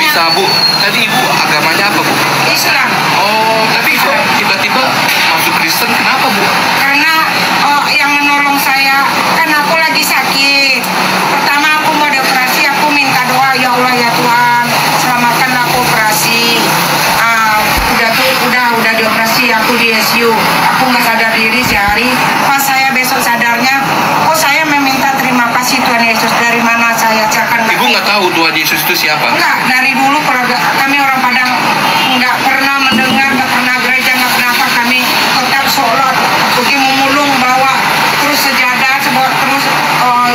bisa Bu, tadi Ibu agamanya apa Bu? Islam. Oh, tapi kok tiba-tiba masuk Kristen, kenapa Bu? Karena yang menolong saya, kan aku lagi sakit. Pertama aku mau dioperasi, aku minta doa, ya Allah ya Tuhan, selamatkan aku operasi. Udah dioperasi, aku di ICU. Aku nggak sadar diri sehari. Pas saya besok sadarnya, kok saya meminta terima kasih Tuhan Yesus. Dari mana saya cakap? Ibu nggak tahu Tuhan Yesus itu siapa? Enggak, dari dulu keluarga kami orang Padang nggak pernah mendengar, nggak pernah gereja, nggak pernah apa. Kami tetap sholat, pergi memulung, bawa terus sejadah, terus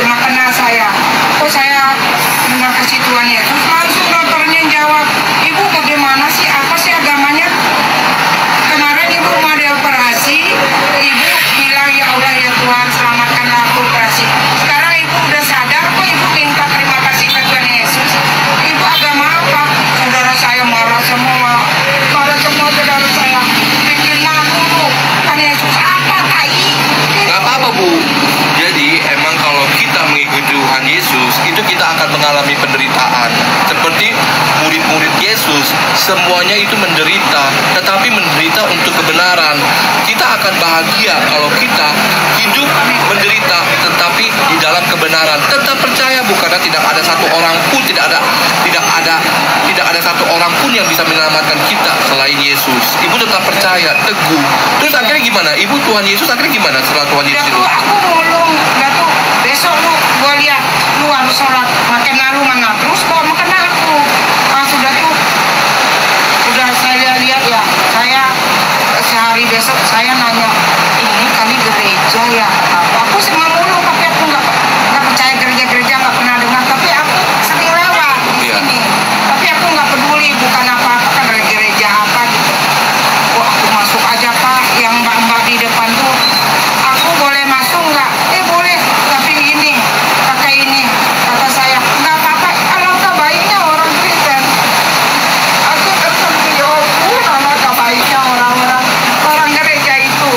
makanan saya. Kok saya terima kasih Tuhan Yesus. Langsung dokternya jawab, Ibu bagaimana sih, apa sih agamanya? Kemarin Ibu mau dioperasi, Ibu bilang ya Allah ya Tuhan selamatkanlah aku operasi. Sekarang Ibu udah sadar, kok Ibu minta terima kasih ke Tuhan Yesus. Ibu agama apa? Saudara saya marah semua saudara saya. Bikin malu Bu. Tuhan Yesus apa tai? Gak apa-apa Bu. Jadi emang kalau kita mengikuti Tuhan Yesus, itu kita akan mengalami penderitaan. Seperti murid-murid Yesus, semuanya itu menderita, tetapi menderita untuk kebenaran. Kita akan bahagia kalau kita hidup menderita, tetapi di dalam kebenaran. Tetap percaya Bu, karena tidak ada satu orang pun, tidak ada satu orang pun yang bisa menyelamatkan kita selain Yesus. Ibu tetap percaya, teguh. Terus akhirnya gimana? Ibu Tuhan Yesus akhirnya gimana setelah Tuhan Yesus itu? Aku mulung, besok lu gua lihat lu harus sholat, makin lalu mana terus kok makan aku. Sudah tuh, udah saya lihat ya, saya sehari besok saya nanya, ini kali gereja ya apa? Aku semua mulung, tapi aku nggak percaya gereja-gereja, nggak pernah dengar, tapi aku sering lewat di sini. Tapi aku nggak peduli, bukan apa-apa kan dari gereja apa gitu. Wah, aku masuk aja Pak, yang mbak-mbak di depan tuh, aku boleh masuk nggak? Boleh, tapi ini, pakai ini, kata saya, nggak apa-apa, alangkah baiknya orang Kristen. Aku tersentuh, alangkah baiknya orang gereja itu.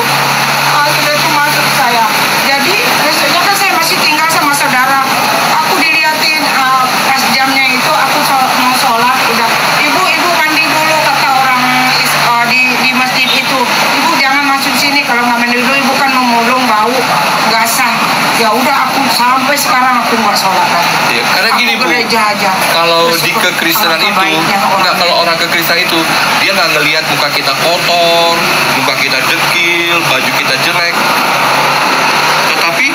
Sudah itu masuk saya. Jadi besoknya kan saya masih tinggal sama saudara. Aku dilihatin pas jamnya itu, aku mau sholat, udah. Ibu mandi dulu, kata orang di masjid itu. Ibu jangan masuk sini, kalau nggak mandi dulu, ibu kan memulung, bau, nggak sah. Ya udah, aku sampai sekarang aku nggak sholat lagi. Ya, karena gini Bu, gereja aja. kalau di kekristenan itu, kalau orang kekristenan itu, dia nggak ngelihat muka kita kotor, muka kita dekil, baju kita jelek. Tetapi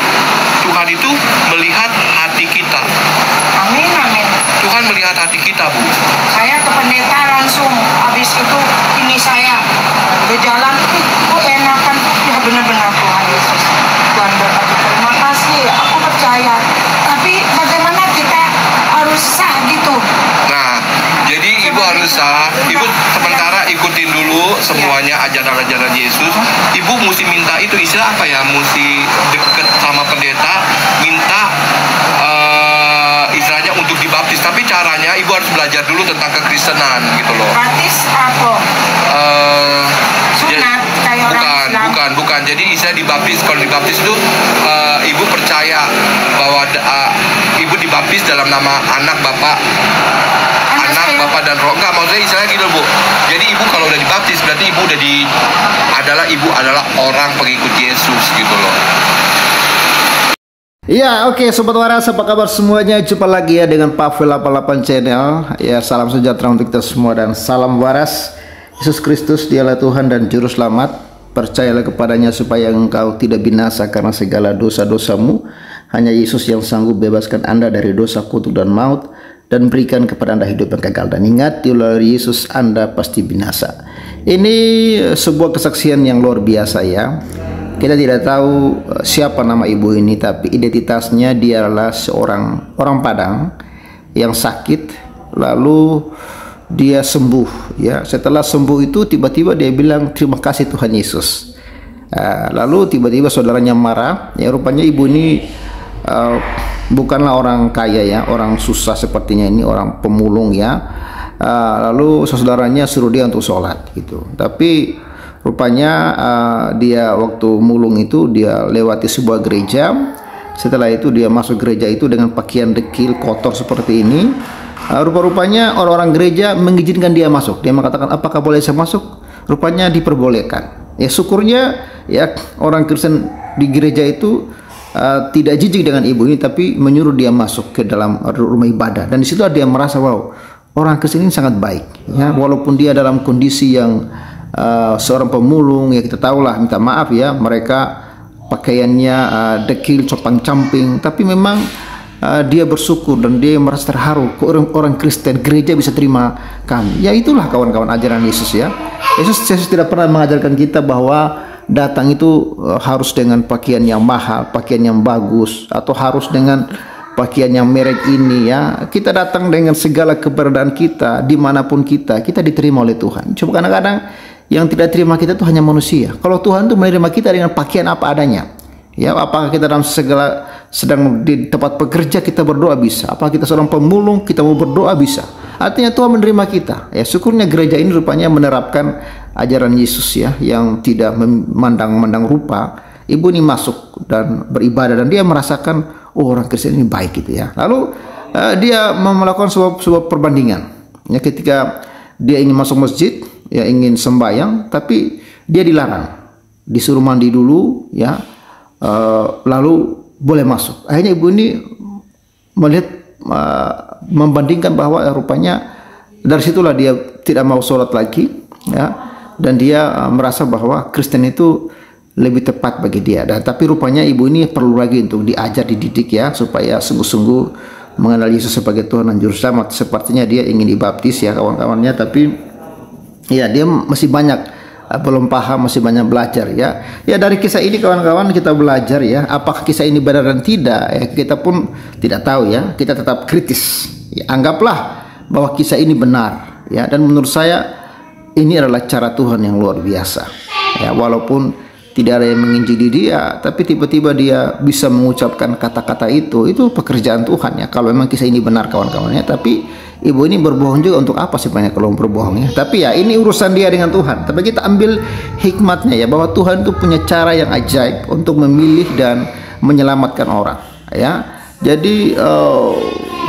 Tuhan itu melihat hati kita. Amin, amin. Tuhan melihat hati kita Bu. Saya ke pendeta langsung, habis itu ini saya berjalan, enakan, ya benar-benar Tuhan Yesus. Tuhan berkati, terima kasih, aku percaya. Tapi bagaimana kita harus sah gitu? Nah, jadi Ibu harus sah. Ibu sementara ikutin dulu semuanya ajaran-ajaran Yesus. Ibu mesti minta itu, istilah apa ya? Mesti deket sama pendeta, minta istilahnya untuk dibaptis. Tapi caranya Ibu harus belajar dulu tentang kekristenan gitu loh. Baptis apa? Sunat kayak orang Islam. Bukan. Jadi istilah dibaptis. Kalau dibaptis itu Ibu percaya bahwa Ibu dibaptis dalam nama anak, bapak, dan roh. Enggak, maksudnya istilahnya gitu Bu. Jadi Ibu kalau udah dibaptis berarti Ibu Ibu adalah orang pengikut Yesus gitu loh. Ya, oke Sobat Waras, apa kabar semuanya? Jumpa lagi ya dengan Pavel 88 Channel. Ya, salam sejahtera untuk kita semua dan salam waras. Yesus Kristus dialah Tuhan dan Juru Selamat. Percayalah kepadanya supaya engkau tidak binasa karena segala dosa-dosamu. Hanya Yesus yang sanggup bebaskan Anda dari dosa, kutuk dan maut, dan berikan kepada Anda hidup yang kekal. Dan ingat, diulang Yesus Anda pasti binasa. Ini sebuah kesaksian yang luar biasa ya. Kita tidak tahu siapa nama ibu ini, tapi identitasnya dia adalah seorang orang Padang yang sakit, lalu dia sembuh ya. Setelah sembuh itu tiba-tiba dia bilang terima kasih Tuhan Yesus. Lalu tiba-tiba saudaranya marah ya, rupanya ibu ini bukanlah orang kaya ya, orang susah sepertinya, ini orang pemulung ya. Lalu saudaranya suruh dia untuk sholat gitu, tapi rupanya dia waktu mulung itu dia lewati sebuah gereja. Setelah itu dia masuk gereja itu dengan pakaian dekil kotor seperti ini. rupa-rupanya orang-orang gereja mengizinkan dia masuk. Dia mengatakan, apakah boleh saya masuk? Rupanya diperbolehkan. Ya syukurnya ya orang Kristen di gereja itu tidak jijik dengan ibu ini, tapi menyuruh dia masuk ke dalam rumah ibadah. Dan di situ dia merasa, wow, orang Kristen ini sangat baik. Ya, walaupun dia dalam kondisi yang seorang pemulung, ya kita tahulah, minta maaf ya, mereka pakaiannya dekil, compang-camping, tapi memang dia bersyukur dan dia merasa terharu. Orang Kristen gereja bisa terima kami. Ya itulah kawan-kawan ajaran Yesus ya. Yesus tidak pernah mengajarkan kita bahwa datang itu harus dengan pakaian yang mahal, pakaian yang bagus, atau harus dengan pakaian yang merek ini ya. Kita datang dengan segala keberadaan kita, dimanapun kita diterima oleh Tuhan. Cuma kadang-kadang yang tidak terima kita itu hanya manusia. Kalau Tuhan itu menerima kita dengan pakaian apa adanya. Ya, apakah kita dalam sedang di tempat bekerja kita berdoa bisa. Apakah kita seorang pemulung kita mau berdoa bisa. Artinya Tuhan menerima kita. Ya, syukurnya gereja ini rupanya menerapkan ajaran Yesus ya, yang tidak memandang rupa. Ibu ini masuk dan beribadah dan dia merasakan, oh orang Kristen ini baik gitu ya. Lalu dia melakukan sebuah perbandingan. Ya, ketika dia ingin masuk masjid, ya ingin sembahyang, tapi dia dilarang, disuruh mandi dulu ya, lalu boleh masuk. Akhirnya ibu ini melihat, membandingkan bahwa rupanya dari situlah dia tidak mau sholat lagi ya, dan dia merasa bahwa Kristen itu lebih tepat bagi dia. Dan tapi rupanya ibu ini perlu lagi untuk diajar, dididik ya, supaya sungguh-sungguh mengenal Yesus sebagai Tuhan dan Juru Selamat. Sepertinya dia ingin dibaptis ya kawan-kawannya, tapi ya dia masih banyak belum paham, masih banyak belajar ya. Ya dari kisah ini kawan-kawan kita belajar ya, apakah kisah ini benar dan tidak ya, kita pun tidak tahu ya. Kita tetap kritis ya, anggaplah bahwa kisah ini benar ya, dan menurut saya ini adalah cara Tuhan yang luar biasa ya. Walaupun tidak ada yang menginjili dia, tapi tiba-tiba dia bisa mengucapkan kata-kata itu pekerjaan Tuhan ya. Kalau memang kisah ini benar kawan-kawannya, tapi ibu ini berbohong juga untuk apa sebenarnya kalau berbohong ya. Tapi ya ini urusan dia dengan Tuhan. Tapi kita ambil hikmatnya ya, bahwa Tuhan itu punya cara yang ajaib untuk memilih dan menyelamatkan orang ya. Jadi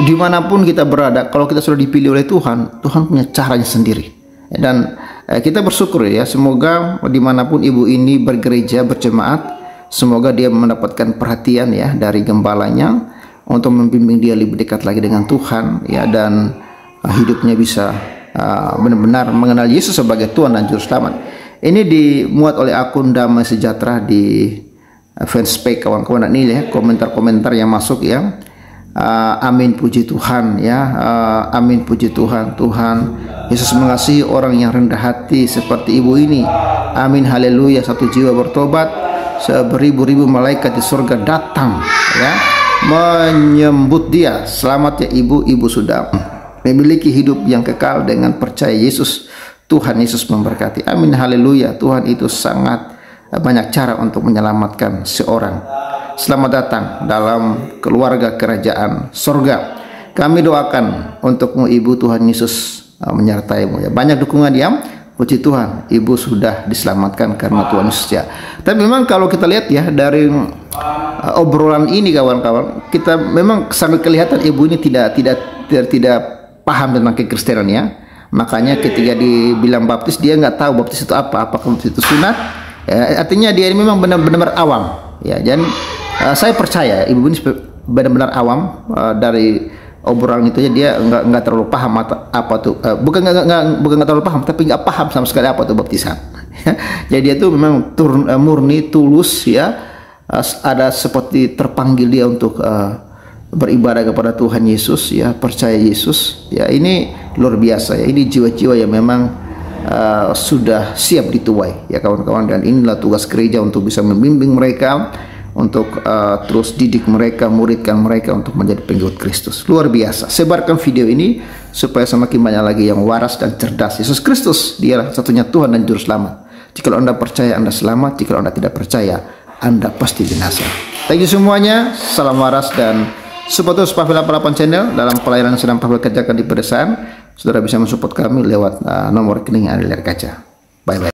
dimanapun kita berada, kalau kita sudah dipilih oleh Tuhan, Tuhan punya caranya sendiri. Dan kita bersyukur ya, semoga dimanapun ibu ini bergereja, berjemaat, semoga dia mendapatkan perhatian ya dari gembalanya untuk membimbing dia lebih dekat lagi dengan Tuhan ya, dan hidupnya bisa benar-benar mengenal Yesus sebagai Tuhan dan Juru Selamat. Ini dimuat oleh akun Damai Sejahtera di fanspage kawan-kawan ini ya, komentar-komentar yang masuk ya. Amin, puji Tuhan ya, amin, puji Tuhan. Tuhan Yesus mengasihi orang yang rendah hati seperti ibu ini. Amin, haleluya. Satu jiwa bertobat, beribu-ribu malaikat di surga datang ya, menyambut dia. Selamat ya ibu sudah memiliki hidup yang kekal dengan percaya Yesus. Tuhan Yesus memberkati. Amin, haleluya. Tuhan itu sangat banyak cara untuk menyelamatkan seorang. Selamat datang dalam keluarga kerajaan surga. Kami doakan untukmu ibu, Tuhan Yesus menyertaimu ya. Banyak dukungan ya, puji Tuhan, ibu sudah diselamatkan karena Tuhan Yesus ya. Tapi memang kalau kita lihat ya dari obrolan ini kawan-kawan, kita memang sangat kelihatan ibu ini tidak paham tentang kekristenan ya. Makanya ketika dibilang baptis, dia nggak tahu baptis itu apa, apakah baptis itu sunat ya, artinya dia ini memang benar-benar awam ya. Dan saya percaya ibu ini benar-benar awam dari obrolan itu ya. Dia nggak terlalu paham apa tuh, bukan nggak terlalu paham, tapi nggak paham sama sekali apa tuh baptisan. Jadi dia tuh memang murni tulus ya, ada seperti terpanggil dia untuk beribadah kepada Tuhan Yesus ya, percaya Yesus ya. Ini luar biasa ya, ini jiwa-jiwa yang memang sudah siap dituai ya kawan-kawan. Dan inilah tugas gereja untuk bisa membimbing mereka, untuk terus didik mereka, muridkan mereka untuk menjadi pengikut Kristus. Luar biasa. Sebarkan video ini supaya semakin banyak lagi yang waras dan cerdas. Yesus Kristus dialah satunya Tuhan dan Juru Selamat. Jika Anda percaya, Anda selamat. Jika Anda tidak percaya, Anda pasti binasa. Thank you semuanya. Salam waras dan support terus Pavel 88 channel dalam pelayanan yang sedang Pavel kerjakan di pedesaan. Saudara bisa mensupport kami lewat nomor rekening yang ada di layar kaca. Bye bye.